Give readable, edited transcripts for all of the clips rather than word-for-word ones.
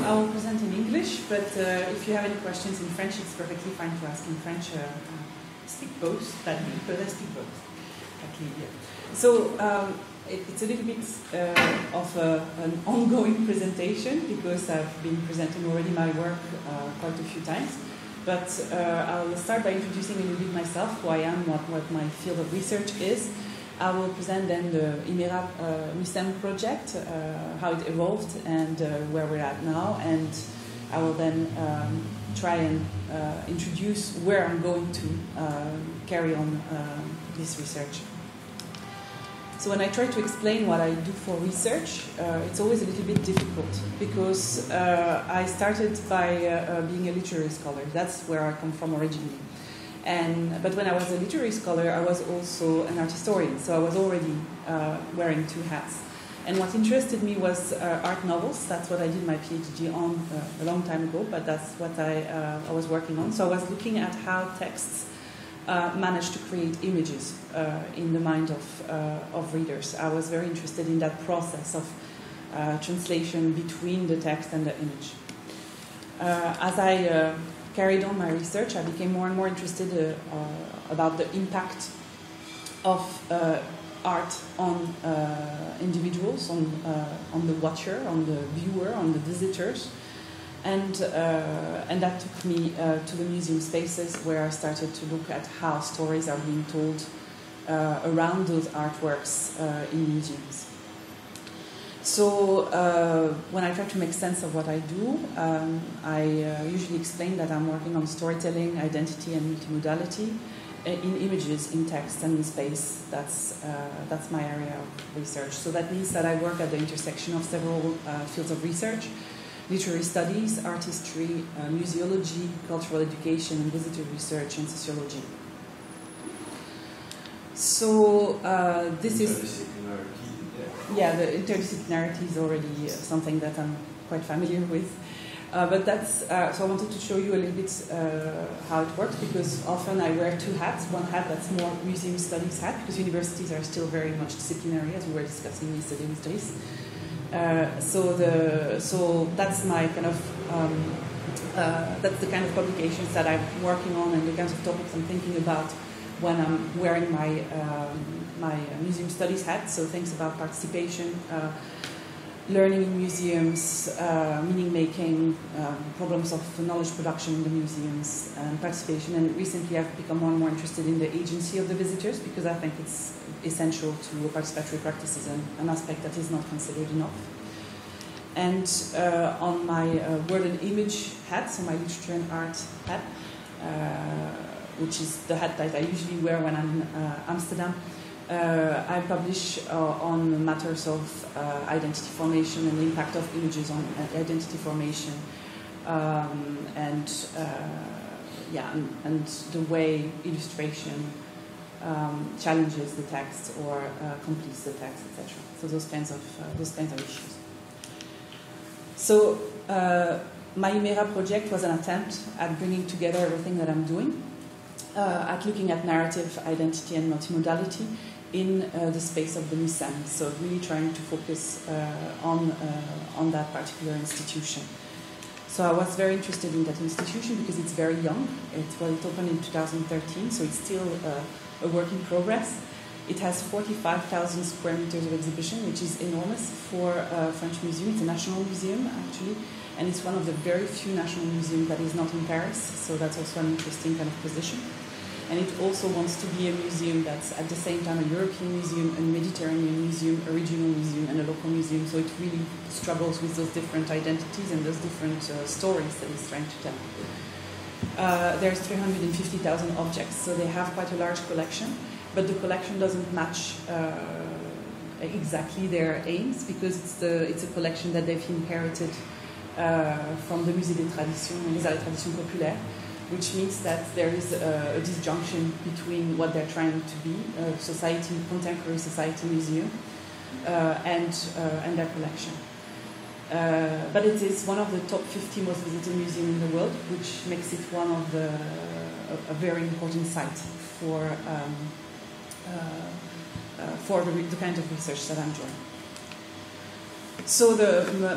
I will present in English, but if you have any questions in French, it's perfectly fine to ask in French. I speak both, badly, but I speak both. Okay, yeah. So it's a little bit of an ongoing presentation because I've been presenting already my work quite a few times. But I'll start by introducing a little bit myself, who I am, what my field of research is. I will present then the IMéRA Mucem project, how it evolved and where we're at now. And I will then try and introduce where I'm going to carry on this research. So when I try to explain what I do for research, it's always a little bit difficult because I started by being a literary scholar. That's where I come from originally. But when I was a literary scholar, I was also an art historian, so I was already wearing two hats. And what interested me was art novels. That's what I did my PhD on a long time ago, but that's what I was working on. So I was looking at how texts managed to create images in the mind of readers. I was very interested in that process of translation between the text and the image. As I carried on my research, I became more and more interested about the impact of art on individuals, on the watcher, on the viewer, on the visitors. And that took me to the museum spaces where I started to look at how stories are being told around those artworks in museums. So when I try to make sense of what I do, I usually explain that I'm working on storytelling, identity, and multimodality in images, in text, and in space. That's my area of research. So that means that I work at the intersection of several fields of research: literary studies, art history, museology, cultural education, and visitor research, and sociology. So this is... Yeah, the interdisciplinarity is already something that I'm quite familiar with. But that's... so I wanted to show you a little bit how it works, because often I wear two hats. One hat that's more museum studies hat, because universities are still very much disciplinary, as we were discussing yesterday with Dries. So that's my kind of that's the kind of publications that I'm working on and the kinds of topics I'm thinking about when I'm wearing my my museum studies hat. So things about participation, learning in museums, meaning making, problems of knowledge production in the museums, and participation. And recently I've become more and more interested in the agency of the visitors, because I think it's essential to participatory practices and an aspect that is not considered enough. And on my word and image hat, so my literature and art hat, which is the hat that I usually wear when I'm in Amsterdam, I publish on matters of identity formation and the impact of images on identity formation, and the way illustration challenges the text or completes the text, etc. So those kinds of issues. So my IMéRA project was an attempt at bringing together everything that I'm doing, at looking at narrative, identity, and multimodality in the space of the Mucem. So really trying to focus on that particular institution. So I was very interested in that institution because it's very young. It opened in 2013, so it's still a work in progress. It has 45,000 square meters of exhibition, which is enormous for a French museum. It's a national museum, actually, and it's one of the very few national museums that is not in Paris, so that's also an interesting kind of position. And it also wants to be a museum that's at the same time a European museum, a Mediterranean museum, a regional museum, and a local museum, so it really struggles with those different identities and those different stories that it's trying to tell. There's 350,000 objects, so they have quite a large collection. But the collection doesn't match exactly their aims, because it's a collection that they've inherited from the Musée des Traditions, les Arts et Traditions Populaires, which means that there is a disjunction between what they're trying to be, a society, contemporary society museum, and their collection. But it is one of the top 50 most visited museums in the world, which makes it one of a very important site for the kind of research that I'm doing. So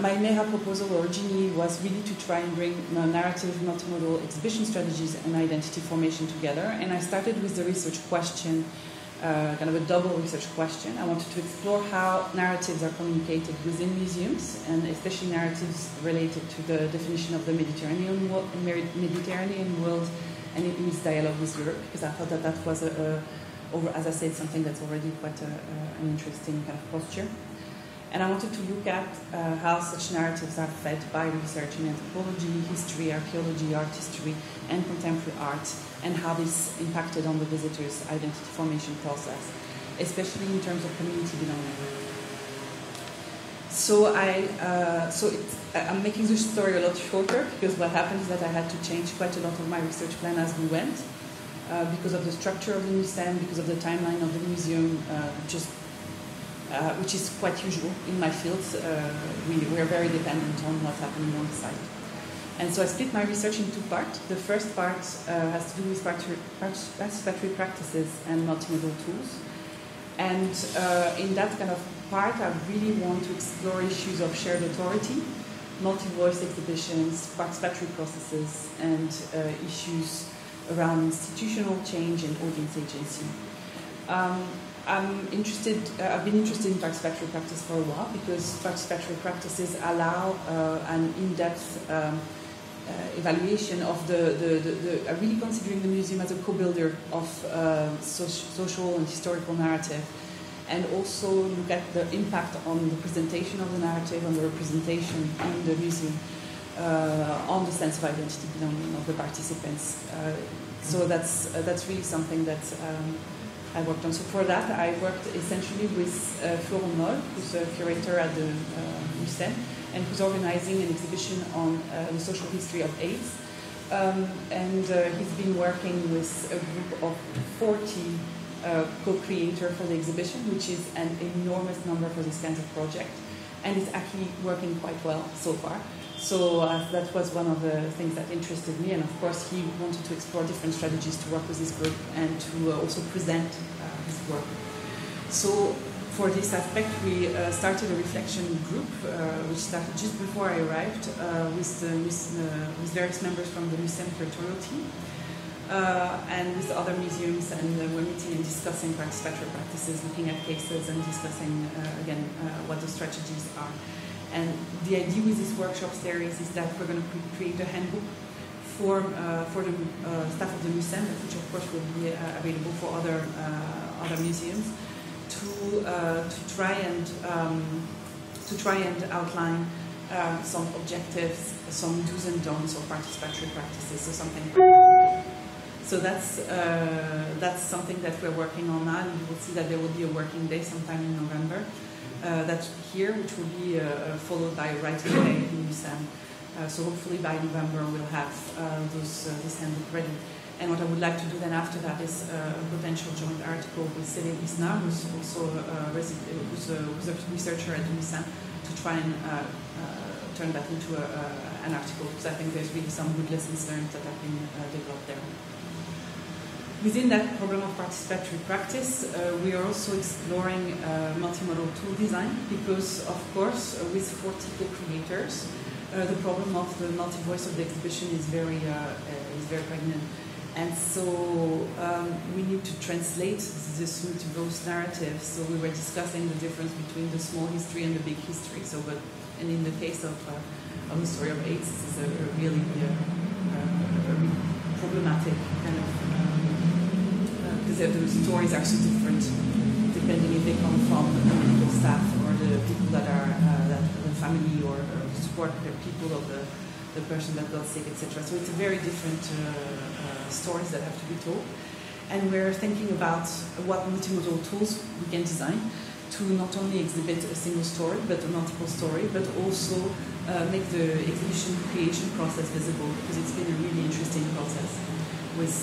my IMéRA proposal originally was really to try and bring narrative, multimodal exhibition strategies and identity formation together. And I started with the research question, kind of a double research question. I wanted to explore how narratives are communicated within museums, and especially narratives related to the definition of the Mediterranean world and in its dialogue with Europe, because I thought that that was, as I said, something that's already quite an interesting kind of posture. And I wanted to look at how such narratives are fed by research in anthropology, history, archaeology, art history, and contemporary art, and how this impacted on the visitors' identity formation process, especially in terms of community belonging. So I'm making this story a lot shorter, because what happened is that I had to change quite a lot of my research plan as we went, because of the structure of the Mucem, because of the timeline of the museum, which is quite usual in my field. We are very dependent on what's happening on the site. And so I split my research in two parts. The first part has to do with participatory practices and multimodal tools. And in that kind of part, I really want to explore issues of shared authority, multi-voice exhibitions, participatory processes, and issues around institutional change and audience agency. I've been interested in participatory practice for a while, because participatory practices allow an in-depth evaluation of really considering the museum as a co-builder of social and historical narrative, and also look at the impact on the presentation of the narrative, on the representation in the museum, on the sense of identity belonging of the participants. So that's really something that I worked on. So for that, I worked essentially with Florent, who's a curator at the Mucem, and who's organizing an exhibition on the social history of AIDS. And he's been working with a group of 40 co-creators for the exhibition, which is an enormous number for this kind of project. And it's actually working quite well so far. So that was one of the things that interested me, and of course he wanted to explore different strategies to work with this group and to also present his work. So for this aspect, we started a reflection group, which started just before I arrived, with various members from the Mucem territorial team, and with other museums, and we're meeting and discussing participatory practices, looking at cases and discussing, again, what the strategies are. And the idea with this workshop series is that we're going to create a handbook for the staff of the Mucem, which of course will be available for other museums, to try and outline some objectives, some do's and don'ts of participatory practices. So something. So that's something that we're working on now. And you will see that there will be a working day sometime in November. That's here, which will be followed by a writing day in Mucem. So hopefully by November we'll have this handbook ready. And what I would like to do then after that is a potential joint article with Céline Isna, who's also a researcher at the Mucem, to try and turn that into an article, because I think there's really some good lessons learned that have been developed there. Within that problem of participatory practice, we are also exploring multimodal tool design, because, of course, with 40 co-creators, the problem of the multi-voice of the exhibition is very pregnant. And so we need to translate this multi-voice narrative. So we were discussing the difference between the small history and the big history. And in the case of the story of AIDS, this is a really problematic kind of, because the stories are so different depending if they come from the medical staff or the people that are the family or support the people of the person that got sick, etc. So it's a very different stories that have to be told. And we're thinking about what multimodal tools we can design to not only exhibit a single story, but a multiple story, but also make the exhibition creation process visible, because it's been a really interesting process with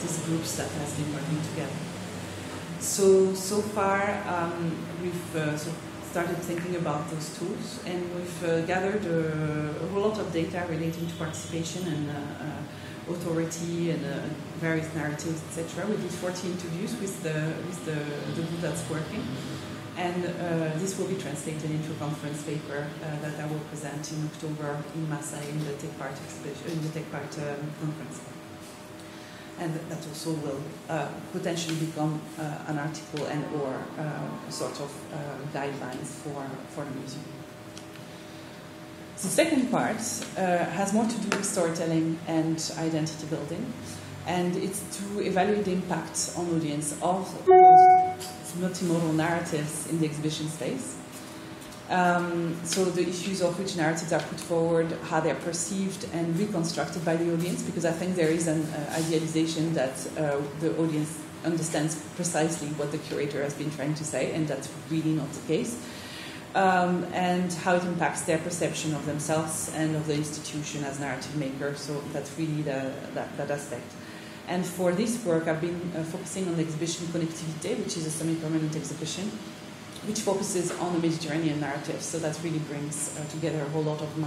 these groups that has been working together. So far we've started thinking about those tools, and we've gathered a whole lot of data relating to participation and authority and various narratives, etc. We did 40 interviews with the group that's working, And this will be translated into a conference paper that I will present in October in Marseille in the Take Part conference. And that also will potentially become an article and or sort of guidelines for the museum. The second part has more to do with storytelling and identity building, and it's to evaluate the impact on audience of those multimodal narratives in the exhibition space. So the issues of which narratives are put forward, how they are perceived and reconstructed by the audience, because I think there is an idealization that the audience understands precisely what the curator has been trying to say, and that's really not the case. And how it impacts their perception of themselves and of the institution as narrative maker. So that's really that aspect. And for this work, I've been focusing on the exhibition Connectivité, which is a semi-permanent exhibition, which focuses on the Mediterranean narrative. So that really brings together a whole lot of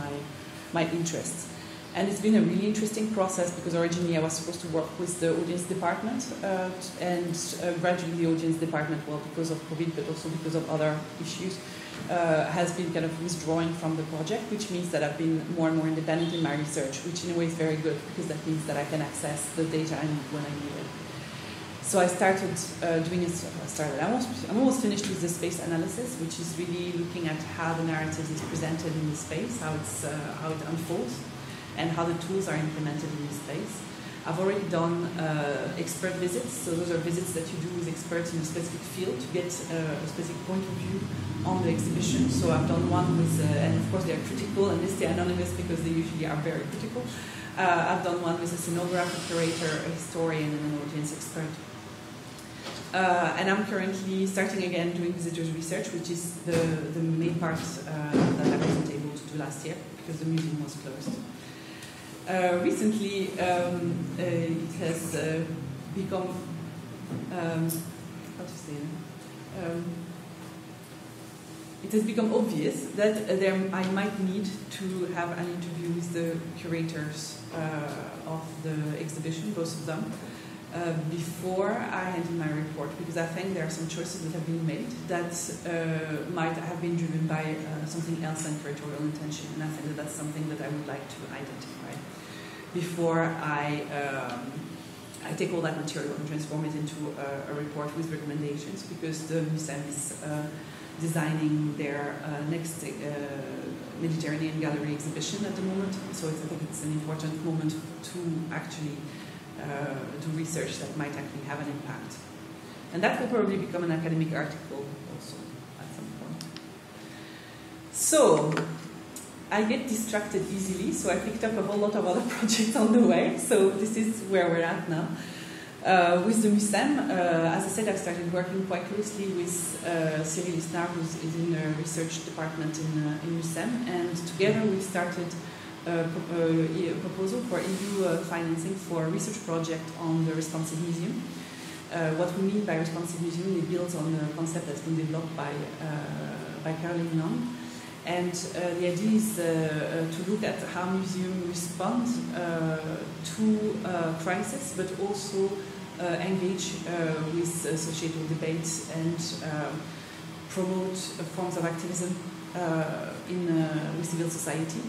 my interests. And it's been a really interesting process because originally I was supposed to work with the audience department, and gradually the audience department, well, because of COVID, but also because of other issues, has been kind of withdrawing from the project, which means that I've been more and more independent in my research, which in a way is very good because that means that I can access the data I need when I need it. So I started doing it. I'm almost finished with the space analysis, which is really looking at how the narrative is presented in the space, how it unfolds, and how the tools are implemented in the space. I've already done expert visits, so those are visits that you do with experts in a specific field to get a specific point of view on the exhibition. So I've done one with, and of course they are critical, and they stay anonymous because they usually are very critical. I've done one with a scenographer, curator, a historian, and an audience expert. And I'm currently starting again doing visitors research, which is the main part that I wasn't able to do last year because the museum was closed. Recently, it has become, it has become obvious that I might need to have an interview with the curators of the exhibition, both of them, before I hand in my report, because I think there are some choices that have been made that might have been driven by something else than curatorial intention, and I think that that's something that I would like to identify before I take all that material and transform it into a report with recommendations, because the Mucem is designing their next Mediterranean gallery exhibition at the moment, so I think it's an important moment to actually do research that might actually have an impact. And that will probably become an academic article also at some point. So, I get distracted easily, so I picked up a whole lot of other projects on the way, so this is where we're at now. With the Mucem, as I said, I started working quite closely with Cyril Isnard, who is in the research department in Mucem, and together we started a proposal for EU financing for a research project on the responsive museum. What we mean by responsive museum, it builds on the concept that's been developed by Caroline Long. And the idea is to look at how museums respond to crisis, but also engage with societal debates and promote forms of activism with civil society.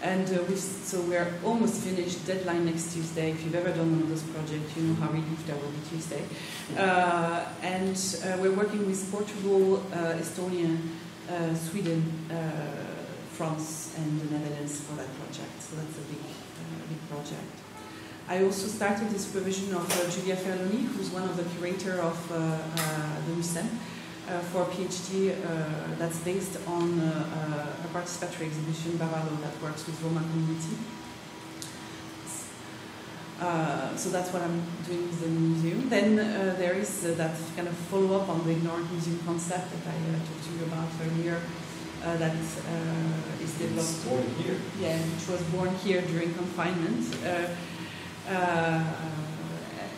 And so we're almost finished, deadline next Tuesday. If you've ever done one of those projects, you know how relieved I will be Tuesday. And we're working with Portugal, Estonia, Sweden, France, and the Netherlands for that project. So that's a big project. I also started the supervision of Julia Ferloni, who's one of the curator of the Mucem, for a PhD that's based on a participatory exhibition, Bavalo, that works with Roma community. So that's what I'm doing with the museum. Then there is that kind of follow-up on the ignorant museum concept that I talked to you about earlier. That is developed. Born here. Yeah, which was born here during confinement.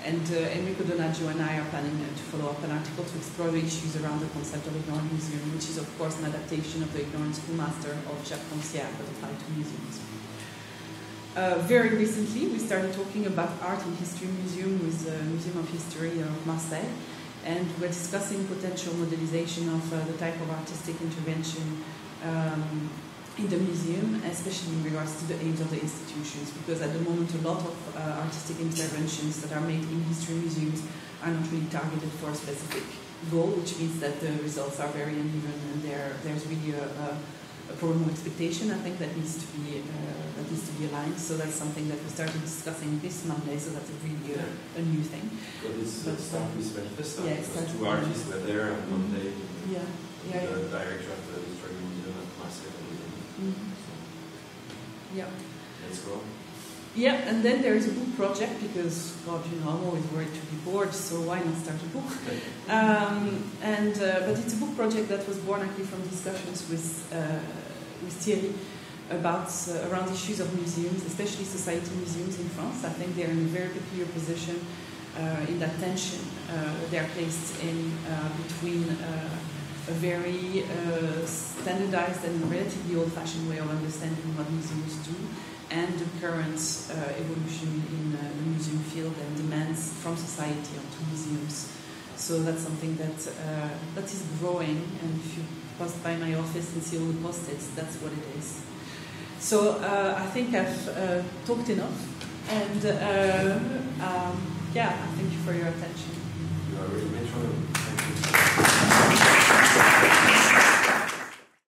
And Enrico Donaggio and I are planning to follow up an article to explore the issues around the concept of ignorant museum, which is of course an adaptation of the ignorant schoolmaster of Jacques Rancière, but applied to museums. Very recently, we started talking about art and history museum with the Museum of History of Marseille, and we're discussing potential modelization of the type of artistic intervention in the museum, especially in regards to the aims of the institutions, because at the moment a lot of artistic interventions that are made in history museums are not really targeted for a specific goal, which means that the results are very uneven and there's really a problem of expectation, I think, that needs to be aligned. So that's something that we started discussing this Monday, so that's really a new thing. Well, this started with Manifesto. Yeah, two artists were there on Monday. The director of the Historical Museum at Maastricht. Yeah. Let's go. Yeah, and then there is a book project because, God, I'm always worried to be bored, so why not start a book? But it's a book project that was born actually from discussions with Thierry about around issues of museums, especially society museums in France. I think they're in a very peculiar position in that tension they're placed in between a very standardized and relatively old-fashioned way of understanding what museums do and the current evolution in the museum field and demands from society onto museums. So that's something that is growing, and if you pass by my office and see all the post-its, that's what it is. So I think I've talked enough, and thank you for your attention. You are really metronome. Thank you.